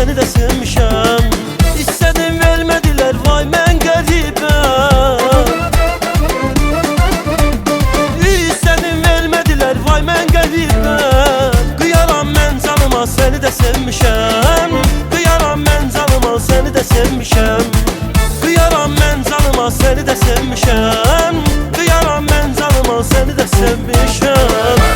seni de sevmişəm. İstədim vermədilər, vay mən qəribəm. İstədim vermədilər, vay mən qəribəm. Qıyaram mən canıma, səni də sevmişəm. Qıyaram mən canıma, səni də sevmişəm. Qıyaram mən canıma, səni də sevmişəm. Qıyaram mən canıma, səni də sevmişəm.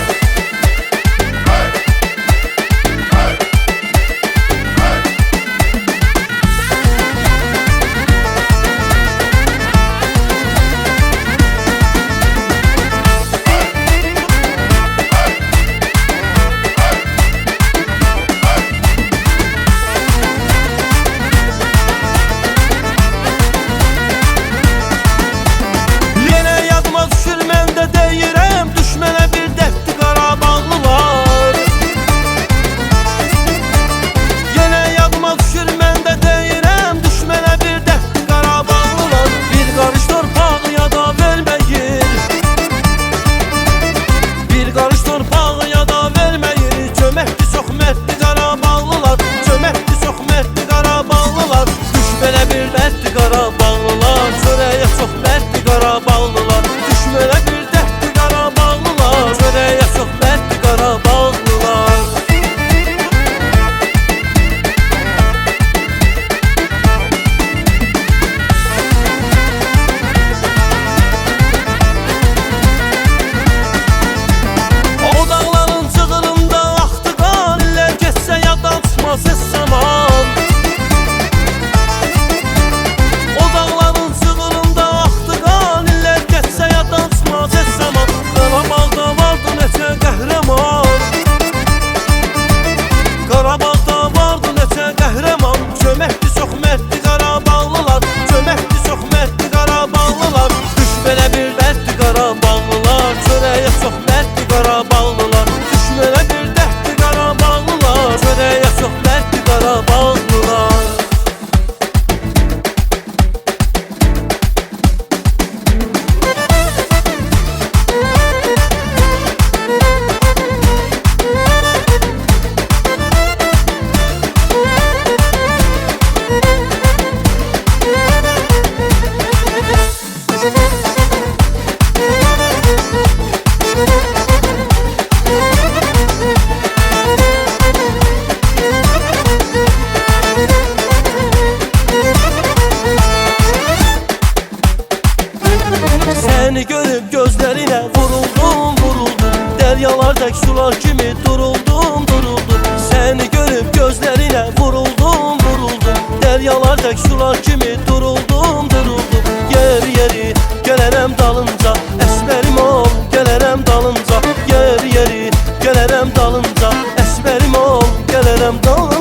Seni görüp gözlerine vuruldum, vuruldum. Deryalardaki sular kimi duruldum, duruldum. Seni görüp gözlerine vuruldum, vuruldum. Deryalardaki sular kimi duruldum, duruldum. Yer yeri gelerem dalınca, esmerim ol gelerem dalınca. Yer yeri gelerem dalınca, esmerim ol gelerem dalınca.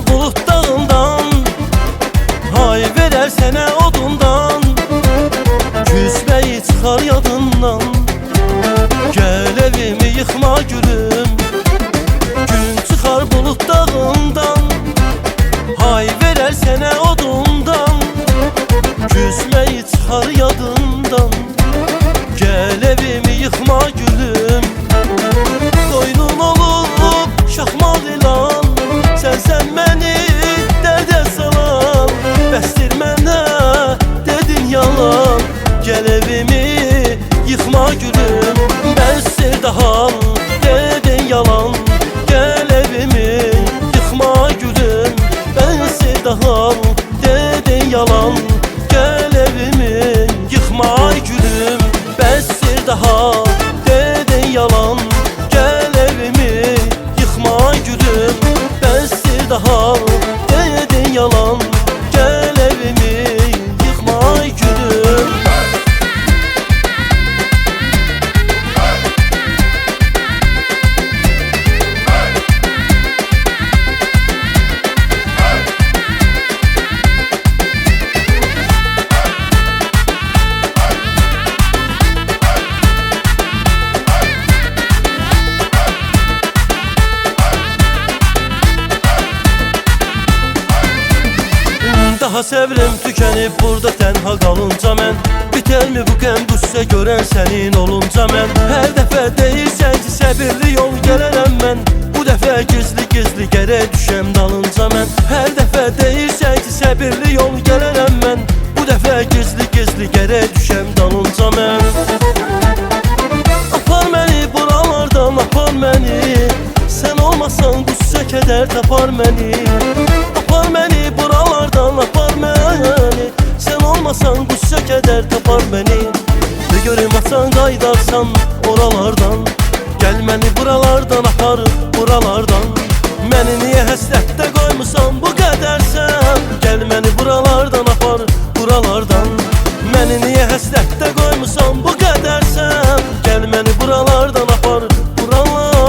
Bulut dağından, hay verer sene odundan. Küsmeyi çıkar yadından, gel evimi yıkma gülüm. Gün çıkar bulut dağından, hay verer sene odundan. Küsmeyi çıkar yadından, gel evimi yıkma gülüm. Doynun olup şahmal ilan, sen məni dərdə salan. Bəsdir mənə dedin yalan, gəl evimi yıxma gülüm. Bəsdir daha dedin yalan, gəl evimi yıxma gülüm. Bəsdir daha Daha səbrim tükənib burada tənha qalınca mən Bitərmi bu qəm qüssə görən sənin olunca mən Hər dəfə deyirsən ki səbirli yol gələrəm mən Bu dəfə gizli gərək düşəm dalınca mən Hər dəfə deyirsən ki səbirli yol gələrəm mən Bu dəfə gizli gərək düşəm dalınca mən Apar məni buralardan apar məni Sən olmasan qüssə kədər tapar məni Apar məni buralardan apar məni Sən olmasan qüssə kədər tapar məni De görüm asan qaydarsan oralardan Gəl məni buralardan apar buralardan Məni niyə həsrətdə qoymusan bu qədərsən Gəl məni buralardan apar buralardan Məni niyə həsrətdə qoymusan bu qədərsən Gəl məni buralardan apar buralardan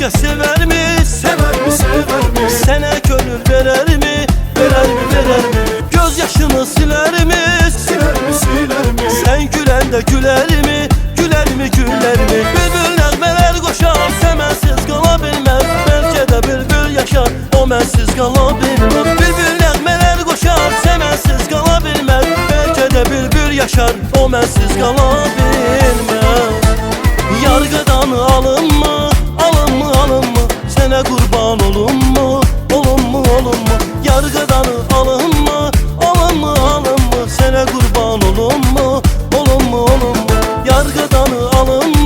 Severmi, severmi, severmi Sənə könül verərmi, verərmi, verərmi Göz yaşını silərmi, silərmi, silərmi Sən güləndə gülərmi, gülərmi, gülərmi Bülbül nəğmələr qoşar, səmənsiz qala bilməz Bəlkə də bülbül yaşar, o mənsiz qala bilməz Bülbül nəğmələr qoşar, səmənsiz qala bilməz Bəlkə də bülbül yaşar, o mənsiz qala bilməz Yargıdan alınma Sənə qurban olunmu, olunmu, olunmu Yargıdan alınma, alınma, alınma Sənə qurban olunmu, olunmu, olunmu Yargıdan alınma